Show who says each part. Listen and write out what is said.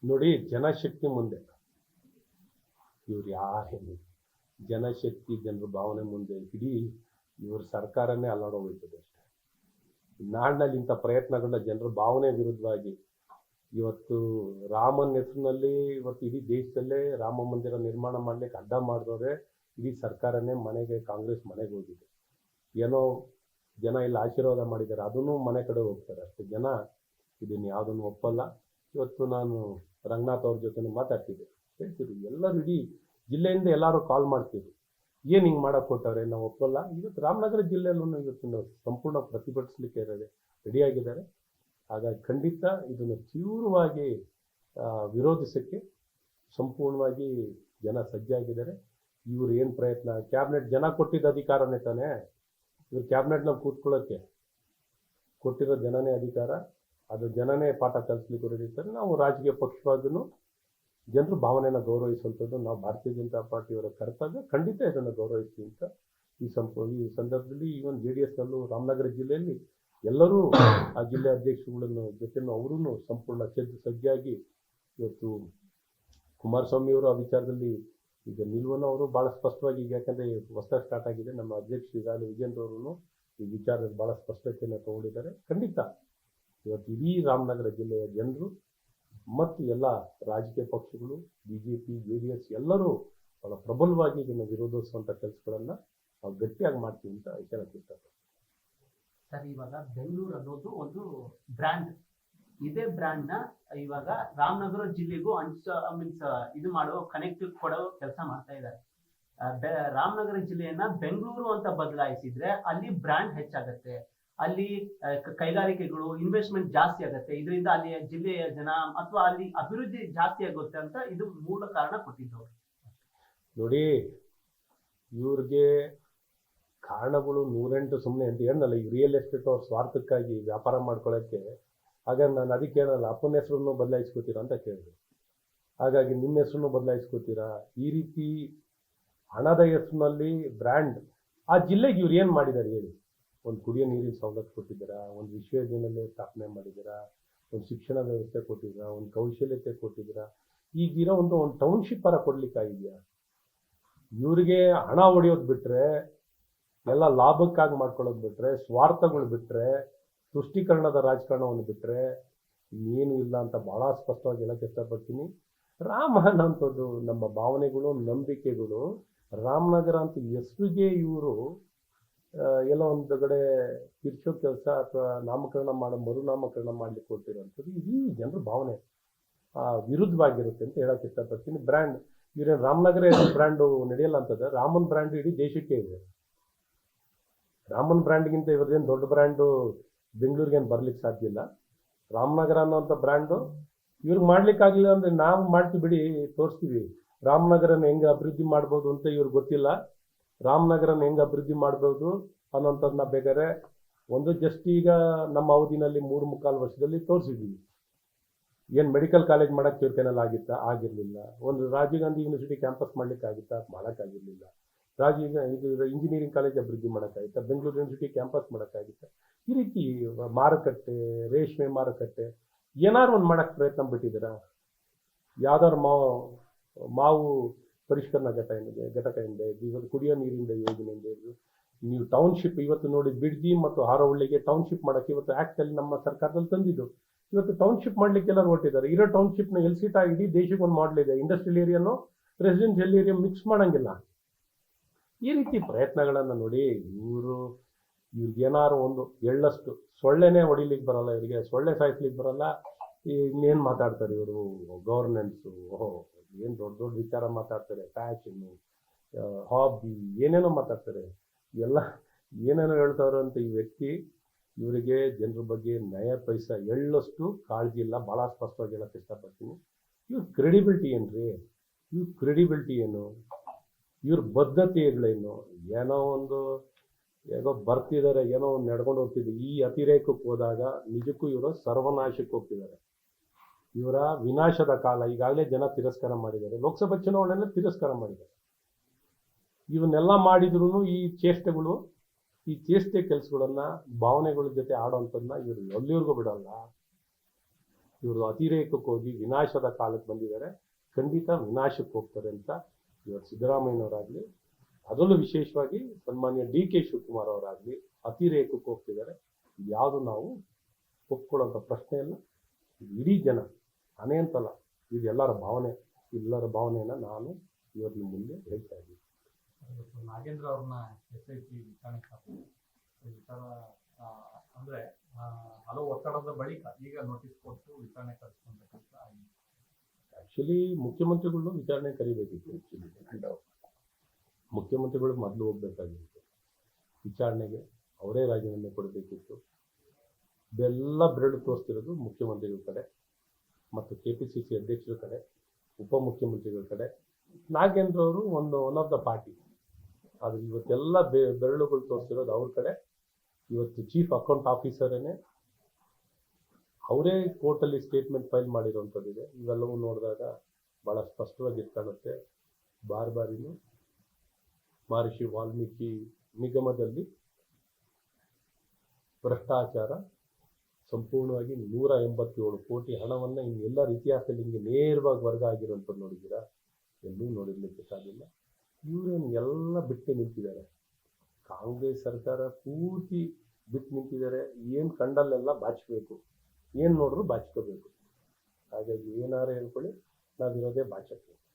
Speaker 1: ನೋಡಿ, ಜನಶಕ್ತಿ ಮುಂದೆ ಇವ್ರು ಯಾರೇನು, ಜನಶಕ್ತಿ ಜನರ ಭಾವನೆ ಮುಂದೆ ಇಡೀ ಇವ್ರ ಸರ್ಕಾರನೇ ಅಲ್ಲಾಡೋಗ್ತದೆ ಅಷ್ಟೇ. ನಾಡಿನಲ್ಲಿ ಇಂಥ ಪ್ರಯತ್ನಗಳನ್ನ ಜನರ ಭಾವನೆ ವಿರುದ್ಧವಾಗಿ ಇವತ್ತು ರಾಮನ ಹೆಸರಿನಲ್ಲಿ ಇವತ್ತು ಇಡೀ ದೇಶದಲ್ಲೇ ರಾಮ ಮಂದಿರ ನಿರ್ಮಾಣ ಮಾಡ್ಲಿಕ್ಕೆ ಅಡ್ಡ ಮಾಡಿದವ್ರೆ ಇಡೀ ಸರ್ಕಾರನೇ ಕಾಂಗ್ರೆಸ್ ಮನೆಗೆ ಹೋಗಿದೆ. ಏನೋ ಜನ ಇಲ್ಲಿ ಆಶೀರ್ವಾದ ಮಾಡಿದ್ದಾರೆ, ಅದನ್ನು ಮನೆ ಕಡೆ ಹೋಗ್ತಾರೆ ಅಷ್ಟೇ. ಜನ ಇದನ್ನು ಯಾವುದನ್ನು ಒಪ್ಪಲ್ಲ. ಇವತ್ತು ನಾನು ರಂಗನಾಥ್ ಅವ್ರ ಜೊತೆ ಮಾತಾಡ್ತಿದ್ದೆ, ಹೇಳ್ತಿದ್ರು ಎಲ್ಲರೂ ಇಡೀ ಜಿಲ್ಲೆಯಿಂದ ಎಲ್ಲರೂ ಕಾಲ್ ಮಾಡ್ತಿದ್ರು, ಏನು ಹಿಂಗೆ ಮಾಡಕ್ಕೆ ಕೊಟ್ಟವ್ರೆ, ನಾವು ಒಪ್ಪಲ್ಲ. ಇವತ್ತು ರಾಮನಗರ ಜಿಲ್ಲೆಯಲ್ಲೂ ಇವತ್ತು ಸಂಪೂರ್ಣ ಪ್ರತಿಭಟಿಸಲಿಕ್ಕೆ ರೆಡಿಯಾಗಿದ್ದಾರೆ. ಹಾಗಾಗಿ ಖಂಡಿತ ಇದನ್ನು ತೀವ್ರವಾಗಿ ವಿರೋಧಿಸೋಕ್ಕೆ ಸಂಪೂರ್ಣವಾಗಿ ಜನ ಸಜ್ಜಾಗಿದ್ದಾರೆ. ಇವ್ರು ಏನು ಪ್ರಯತ್ನ, ಕ್ಯಾಬಿನೆಟ್ ಜನ ಕೊಟ್ಟಿದ್ದ ಅಧಿಕಾರನೇ ತಾನೇ, ಇವ್ರು ಕ್ಯಾಬಿನೆಟ್ನಲ್ಲಿ ಕೂತ್ಕೊಳ್ಳೋಕ್ಕೆ ಕೊಟ್ಟಿರೋ ಜನನೇ ಅಧಿಕಾರ, ಅದು ಜನನೇ ಪಾಠ ಕಲಿಸ್ಲಿಕ್ಕೆ ಹೊರಡಿರ್ತಾರೆ. ನಾವು ರಾಜಕೀಯ ಪಕ್ಷವಾದೂ ಜನರು ಭಾವನೆಯನ್ನು ಗೌರವಿಸುವಂಥದ್ದು ನಾವು ಭಾರತೀಯ ಜನತಾ ಪಾರ್ಟಿಯವರ ಕರ್ತವ್ಯ. ಖಂಡಿತ ಇದನ್ನು ಗೌರವಿಸ್ತೀವಿ ಅಂತ ಈ ಸಂದರ್ಭದಲ್ಲಿ ಈವನ್ JDSನಲ್ಲೂ ರಾಮನಗರ ಜಿಲ್ಲೆಯಲ್ಲಿ ಎಲ್ಲರೂ ಆ ಜಿಲ್ಲೆ ಅಧ್ಯಕ್ಷರುಗಳನ್ನು ಜೊತೆನೂ ಅವರೂ ಸಂಪೂರ್ಣ ಸಜ್ಜಾಗಿ ಇವತ್ತು ಕುಮಾರಸ್ವಾಮಿಯವರು ಆ ವಿಚಾರದಲ್ಲಿ ಈಗ ನಿಲುವನ್ನು ಅವರು ಭಾಳ ಸ್ಪಷ್ಟವಾಗಿ, ಈಗ ಯಾಕಂದರೆ ಹೊಸದಾಗಿ ಸ್ಟಾರ್ಟ್ ಆಗಿದೆ, ನಮ್ಮ ಅಧ್ಯಕ್ಷರು ಈಗಾಗಲೇ ವಿಜೇಂದ್ರ ಅವರು ಈ ವಿಚಾರದಲ್ಲಿ ಭಾಳ ಸ್ಪಷ್ಟತೆಯನ್ನು ತಗೊಂಡಿದ್ದಾರೆ. ಖಂಡಿತ ಇವತ್ತು ಇಡೀ ರಾಮನಗರ ಜಿಲ್ಲೆಯ ಜನರು ಮತ್ತು ಎಲ್ಲ ರಾಜಕೀಯ ಪಕ್ಷಗಳು BJP JDS ಎಲ್ಲರೂ ಬಹಳ ಪ್ರಬಲವಾಗಿ ಇದನ್ನು ವಿರೋಧಿಸುವಂಥ ಕೆಲಸಗಳನ್ನು ನಾವು ಗಟ್ಟಿಯಾಗಿ ಮಾಡ್ತೀವಿ ಅಂತ ಹೇಳಕ್ಕೆ ಇಷ್ಟಪಡ್ತೀನಿ.
Speaker 2: ಸರ್, ಇವಾಗ ಬೆಂಗಳೂರು ಅನ್ನೋದು ಒಂದು ಬ್ರ್ಯಾಂಡ್. ಇದೇ ಬ್ರ್ಯಾಂಡ್ನ ಇವಾಗ ರಾಮನಗರ ಜಿಲ್ಲೆಗೂ ಇದು ಮಾಡೋ ಕನೆಕ್ಟ್ ಕೊಡೋ ಕೆಲಸ ಮಾಡ್ತಾ ಇದ್ದಾರೆ. ರಾಮನಗರ ಜಿಲ್ಲೆಯನ್ನ ಬೆಂಗಳೂರು ಅಂತ ಬದಲಾಯಿಸಿದ್ರೆ ಅಲ್ಲಿ ಬ್ರ್ಯಾಂಡ್ ಹೆಚ್ಚಾಗತ್ತೆ, ಅಲ್ಲಿ ಕೈಗಾರಿಕೆಗಳು ಇನ್ವೆಸ್ಟ್ಮೆಂಟ್ ಜಾಸ್ತಿ ಆಗುತ್ತೆ, ಇದರಿಂದ ಅಲ್ಲಿ ಜಿಲ್ಲೆಯ ಜನ ಅಥವಾ ಅಲ್ಲಿ ಅಭಿವೃದ್ಧಿ ಜಾಸ್ತಿ ಆಗುತ್ತೆ ಅಂತ ಇದು ಮೂಲ ಕಾರಣ ಕೊಟ್ಟಿದ್ದವರು.
Speaker 1: ನೋಡಿ, ಇವ್ರಿಗೆ ಕಾರಣಗಳು 108 ಸುಮ್ಮನೆ ಅಂತ ಹೇಳಲ್ಲ. ಈ ರಿಯಲ್ ಎಸ್ಟೇಟ್ ಅವ್ರ ಸ್ವಾರ್ಥಕ್ಕಾಗಿ ವ್ಯಾಪಾರ ಮಾಡ್ಕೊಳ್ಳೋಕ್ಕೆ. ಹಾಗಾಗಿ ನಾನು ಅದಕ್ಕೆ ಹೇಳಲ್ಲ, ಅಪ್ಪನ ಹೆಸರನ್ನು ಬದಲಾಯಿಸ್ಕೋತೀರಾ ಅಂತ ಕೇಳಿದೆ. ಹಾಗಾಗಿ ನಿಮ್ಮ ಹೆಸರನ್ನು ಬದಲಾಯಿಸ್ಕೋತೀರಾ? ಈ ರೀತಿ ಹಣದ ಹೆಸರಿನಲ್ಲಿ ಬ್ರ್ಯಾಂಡ್ ಆ ಜಿಲ್ಲೆಗೆ ಇವ್ರು ಏನು ಮಾಡಿದ್ದಾರೆ ಹೇಳಿ? ಒಂದು ಕುಡಿಯೋ ನೀರಿನ ಸವಲತ್ತು ಕೊಟ್ಟಿದ್ದೀರಾ, ಒಂದು ವಿಶ್ವವಿದ್ಯಾನಿಲಯ ಸ್ಥಾಪನೆ ಮಾಡಿದ್ದೀರಾ, ಒಂದು ಶಿಕ್ಷಣ ವ್ಯವಸ್ಥೆ ಕೊಟ್ಟಿದ್ದೀರಾ, ಒಂದು ಕೌಶಲ್ಯತೆ ಕೊಟ್ಟಿದ್ದೀರಾ. ಈಗಿರೋ ಒಂದು ಟೌನ್ಶಿಪ್ ಪರ ಕೊಡ್ಲಿಕ್ಕಾಗಿದೆಯಾ? ಇವರಿಗೆ ಹಣ ಹೊಡೆಯೋದು ಬಿಟ್ಟರೆ, ಎಲ್ಲ ಲಾಭಕ್ಕಾಗಿ ಮಾಡ್ಕೊಳ್ಳೋದು ಬಿಟ್ಟರೆ, ಸ್ವಾರ್ಥಗಳು ಬಿಟ್ಟರೆ, ತುಷ್ಟೀಕರಣದ ರಾಜಕಾರಣವನ್ನು ಬಿಟ್ಟರೆ ಇನ್ನೇನು ಇಲ್ಲ ಅಂತ ಭಾಳ ಸ್ಪಷ್ಟವಾಗಿ ಹೇಳಕ್ಕೆ ಇಷ್ಟಪಡ್ತೀನಿ. ರಾಮನ ಅಂಥದ್ದು ನಮ್ಮ ಭಾವನೆಗಳು, ನಂಬಿಕೆಗಳು. ರಾಮನಗರ ಅಂತ ಹೆಸರಿಗೆ ಇವರು ಎಲ್ಲೋ ಒಂದು ಕಡೆ ತಿರ್ಚೋ ಕೆಲಸ ಅಥವಾ ಮರುನಾಮಕರಣ ಮಾಡಲಿಕ್ಕೆ ಕೊಟ್ಟಿರೋಂಥದ್ದು ಇಡೀ ಜನರ ಭಾವನೆ ವಿರುದ್ಧವಾಗಿರುತ್ತೆ ಅಂತ ಹೇಳಕ್ಕೆ ಇಷ್ಟಪಡ್ತೀನಿ. ಬ್ರ್ಯಾಂಡ್ ಇವರೇನು ರಾಮನಗರ ಬ್ರ್ಯಾಂಡು ನಡೆಯಲ್ಲ ಅಂತಂದ್ರೆ, ರಾಮನ್ ಬ್ರ್ಯಾಂಡ್ ಇಡೀ ದೇಶಕ್ಕೆ ಇದೆ. ರಾಮನ್ ಬ್ರ್ಯಾಂಡ್ಗಿಂತ ಇವ್ರದ್ದೇನು ದೊಡ್ಡ ಬ್ರ್ಯಾಂಡು ಬೆಂಗಳೂರಿಗೇನು ಬರ್ಲಿಕ್ಕೆ ಸಾಧ್ಯ ಇಲ್ಲ. ರಾಮನಗರ ಅನ್ನೋಂಥ ಬ್ರ್ಯಾಂಡು ಇವ್ರಿಗೆ ಮಾಡ್ಲಿಕ್ಕಾಗಲಿಲ್ಲ ಅಂದರೆ ನಾವು ಮಾಡ್ತೀವಿ ಬಿಡಿ, ತೋರಿಸ್ತೀವಿ ರಾಮನಗರನ ಹೆಂಗೆ ಅಭಿವೃದ್ಧಿ ಮಾಡ್ಬೋದು ಅಂತ ಇವ್ರಿಗೆ ಗೊತ್ತಿಲ್ಲ. ರಾಮನಗರನ ಹೆಂಗೆ ಅಭಿವೃದ್ಧಿ ಮಾಡ್ಬೋದು ಅನ್ನೋಂಥದ್ದನ್ನ ಬೇಕಾದ್ರೆ ಜಸ್ಟ್ ಈಗ ನಮ್ಮ ಅವಧಿನಲ್ಲಿ 3.25 ವರ್ಷದಲ್ಲಿ ತೋರಿಸಿದ್ದೀವಿ. ಏನು ಮೆಡಿಕಲ್ ಕಾಲೇಜ್ ಮಾಡೋಕ್ಕೆ ಇವ್ರ ಕೈನಲ್ಲಿ ಆಗಿರಲಿಲ್ಲ. ಒಂದು ರಾಜೀವ್ ಗಾಂಧಿ ಯೂನಿವರ್ಸಿಟಿ ಕ್ಯಾಂಪಸ್ ಮಾಡ್ಲಿಕ್ಕಾಗಿತ್ತಾ? ಮಾಡೋಕ್ಕಾಗಿರಲಿಲ್ಲ. ಇದು ಇಂಜಿನಿಯರಿಂಗ್ ಕಾಲೇಜ್ ಅಭಿವೃದ್ಧಿ ಮಾಡೋಕ್ಕಾಗಿತ್ತಾ? ಬೆಂಗಳೂರು ಯೂನಿವರ್ಸಿಟಿ ಕ್ಯಾಂಪಸ್ ಮಾಡೋಕ್ಕಾಗಿತ್ತಾ? ಈ ರೀತಿ ಮಾರುಕಟ್ಟೆ, ರೇಷ್ಮೆ ಮಾರುಕಟ್ಟೆ ಏನಾದ್ರು ಒಂದು ಮಾಡೋಕ್ಕೆ ಪ್ರಯತ್ನ ಬಿಟ್ಟಿದ್ದೀರಾ? ಯಾವ್ದಾದ್ರು ಮಾವು ಪರಿಷ್ಕರಣಾ ಘಟಕ ಇದೆ, ಇವತ್ತು ಕುಡಿಯೋ ನೀರಿಂದ ಯೋಜನೆಯಿಂದ ಇದ್ದು ನೀವು ಟೌನ್ಶಿಪ್ ಇವತ್ತು ನೋಡಿ, ಬಿಡ್ದಿ ಮತ್ತು ಹಾರೋಹಳ್ಳಿಗೆ ಟೌನ್ಶಿಪ್ ಮಾಡೋಕ್ಕೆ ಇವತ್ತು ಆ್ಯಕ್ಟಲ್ಲಿ ನಮ್ಮ ಸರ್ಕಾರದಲ್ಲಿ ತಂದಿದ್ದು. ಇವತ್ತು ಟೌನ್ಶಿಪ್ ಮಾಡಲಿಕ್ಕೆ ಎಲ್ಲರೂ ಹೊರಟಿದ್ದಾರೆ. ಇರೋ ಟೌನ್ಶಿಪ್ನ ಎಲ್ಸಿಟ ಇಡೀ ದೇಶಕ್ಕೆ ಒಂದು ಮಾಡಲಿದೆ. ಇಂಡಸ್ಟ್ರಿಯಲ್ ಏರಿಯಾನು ರೆಸಿಡೆನ್ಷಿಯಲ್ ಏರಿಯಾ ಮಿಕ್ಸ್ ಮಾಡೋಂಗಿಲ್ಲ. ಈ ರೀತಿ ಪ್ರಯತ್ನಗಳನ್ನು ನೋಡಿ, ಇವ್ರಿಗೇನಾದ್ರು ಒಂದು ಎಳ್ಳಷ್ಟು ಸೊಳ್ಳೆನೇ ಹೊಡಿಲಿಕ್ಕೆ ಬರಲ್ಲ, ಇವರಿಗೆ ಸೊಳ್ಳೆ ಸಾಯಿಸ್ಲಿಕ್ಕೆ ಬರಲ್ಲ. ಇನ್ನೇನು ಮಾತಾಡ್ತಾರೆ ಇವರು? ಗವರ್ನೆನ್ಸು, ಏನು ದೊಡ್ಡ ದೊಡ್ಡ ವಿಚಾರ ಮಾತಾಡ್ತಾರೆ, ಫ್ಯಾಷನ್ನು, ಹಾಬಿ, ಏನೇನೋ ಮಾತಾಡ್ತಾರೆ. ಎಲ್ಲ ಏನೇನೋ ಹೇಳ್ತಾವ್ರೆ ಅಂತ ಈ ವ್ಯಕ್ತಿ. ಇವರಿಗೆ ಜನರ ಬಗ್ಗೆ ನಯ ಪೈಸಾ ಎಳ್ಳಷ್ಟು ಕಾಳಜಿ ಇಲ್ಲ. ಭಾಳ ಸ್ಪಷ್ಟವಾಗಿ ಹೇಳಕ್ಕೆ ಇಷ್ಟಪಡ್ತೀನಿ. ಇವ್ರ ಕ್ರೆಡಿಬಿಲಿಟಿ ಏನ್ರಿ? ಇವ್ರ ಕ್ರೆಡಿಬಿಲಿಟಿ ಏನು? ಇವ್ರ ಬದ್ಧತೆಗಳೇನು? ಏನೋ ಬರ್ತಿದ್ದಾರೆ, ಏನೋ ಒಂದು ನಡ್ಕೊಂಡು ಹೋಗ್ತಿದೆ. ಈ ಅತಿರೇಕಕ್ಕೆ ಹೋದಾಗ ನಿಜಕ್ಕೂ ಇವರು ಸರ್ವನಾಶಕ್ಕೆ ಹೋಗ್ತಿದ್ದಾರೆ. ಇವರ ವಿನಾಶದ ಕಾಲ ಈಗಾಗಲೇ ಜನ ತಿರಸ್ಕಾರ ಮಾಡಿದ್ದಾರೆ. ಲೋಕಸಭಾ ಚುನಾವಣೆಯಲ್ಲಿ ತಿರಸ್ಕಾರ ಮಾಡಿದ್ದಾರೆ. ಇವನ್ನೆಲ್ಲ ಮಾಡಿದ್ರು ಈ ಚೇಷ್ಟೆ ಕೆಲಸಗಳನ್ನ ಭಾವನೆಗಳ ಜೊತೆ ಆಡೋವಂಥದ್ದನ್ನ ಇವರು ಎಲ್ಲಿವರೆಗೂ ಬಿಡಲ್ಲ. ಇವರು ಅತಿರೇಕಕ್ಕೆ ಹೋಗಿ ವಿನಾಶದ ಕಾಲಕ್ಕೆ ಬಂದಿದ್ದಾರೆ. ಖಂಡಿತ ವಿನಾಶಕ್ಕೆ ಹೋಗ್ತಾರೆ ಅಂತ ಇವತ್ತು ಸಿದ್ದರಾಮಯ್ಯನವರಾಗಲಿ, ಅದರಲ್ಲೂ ವಿಶೇಷವಾಗಿ ಸನ್ಮಾನ್ಯ DK ಶಿವಕುಮಾರ್ ಅವರಾಗಲಿ ಅತಿರೇಕಕ್ಕೆ ಹೋಗ್ತಿದ್ದಾರೆ. ಯಾವುದು ನಾವು ಒಪ್ಕೊಳ್ಳೋಂಥ ಪ್ರಶ್ನೆ ಇಲ್ಲ. ಇಡೀ ಜನ ನಾನೇ ಅಂತಲ್ಲ, ಇದು ಎಲ್ಲರ ಭಾವನೆಯನ್ನು ನಾನು ಇವತ್ತು ನಿಮ್ಮ ಮುಂದೆ ಹೇಳ್ತಾ ಇದ್ದೀನಿ.
Speaker 3: ಇವತ್ತು ನಾಗೇಂದ್ರ ಅವ್ರನ್ನ SIT ವಿಚಾರಣೆ ವಿಚಾರ ಅಂದ್ರೆ ಹಲವು ಒತ್ತಡದ ಬಳಿಕ ಈಗ ನೋಟಿಸ್ ಕೊಟ್ಟು ವಿಚಾರಣೆ ಕಳಿಸ್ಕೊಳ್ಬೇಕಂತ
Speaker 1: ಆ್ಯಕ್ಚುಲಿ ಮುಖ್ಯಮಂತ್ರಿಗಳು ವಿಚಾರಣೆ ಕರಿಬೇಕಿತ್ತು. ಮುಖ್ಯಮಂತ್ರಿಗಳು ಮೊದಲು ಹೋಗ್ಬೇಕಾಗಿತ್ತು ವಿಚಾರಣೆಗೆ, ಅವರೇ ರಾಜೀನಾಮೆ ಕೊಡಬೇಕಿತ್ತು. ಬೆಲ್ಲ ಬೆರಳು ತೋರಿಸ್ತಿರೋದು ಮುಖ್ಯಮಂತ್ರಿಗಳ ಕಡೆ ಮತ್ತು KPCC ಅಧ್ಯಕ್ಷರ ಕಡೆ, ಉಪಮುಖ್ಯಮಂತ್ರಿಗಳ ಕಡೆ. ನಾಗೇಂದ್ರ ಅವರು ಒನ್ ಆಫ್ ದ ಪಾರ್ಟಿ, ಆದರೆ ಇವತ್ತೆಲ್ಲ ಬೆರಳುಗಳು ತೋರಿಸ್ತಿರೋದು ಅವ್ರ ಕಡೆ. ಇವತ್ತು ಚೀಫ್ ಅಕೌಂಟ್ ಆಫೀಸರೇ ಅವರೇ ಕೋರ್ಟಲ್ಲಿ ಸ್ಟೇಟ್ಮೆಂಟ್ ಫೈಲ್ ಮಾಡಿರೋವಂಥದ್ದಿದೆ. ಇವೆಲ್ಲವೂ ನೋಡಿದಾಗ ಭಾಳ ಸ್ಪಷ್ಟವಾಗಿ ಕಾಣುತ್ತೆ. ಬಾರಿನೂ ಮಹರ್ಷಿ ವಾಲ್ಮೀಕಿ ನಿಗಮದಲ್ಲಿ ಭ್ರಷ್ಟಾಚಾರ ಸಂಪೂರ್ಣವಾಗಿ 187 ಕೋಟಿ ಹಣವನ್ನು ಇನ್ನೆಲ್ಲರ ಇತಿಹಾಸದಲ್ಲಿ ಹಿಂಗೆ ನೇರವಾಗಿ ವರ್ಗ ಆಗಿರೋಂಥದ್ದು ನೋಡಿದ್ದೀರಾ? ಎಲ್ಲೂ ನೋಡಿರ್ಲಿಕ್ಕೆ ಸಾಧ್ಯವಿಲ್ಲ. ಇವರೇನು ಎಲ್ಲ ಬಿಟ್ಟು ನಿಂತಿದ್ದಾರೆ. ಕಾಂಗ್ರೆಸ್ ಸರ್ಕಾರ ಪೂರ್ತಿ ಬಿಟ್ಟು ನಿಂತಿದ್ದಾರೆ. ಏನು ಕಂಡಲ್ಲೆಲ್ಲ ಬಾಚಬೇಕು, ಏನು ನೋಡಿದ್ರು ಬಾಚ್ಕೋಬೇಕು. ಹಾಗಾಗಿ ಏನಾರು ಹೇಳ್ಕೊಳ್ಳಿ, ನಾವಿರೋದೇ ಬಾಚಕ್ಕೆ.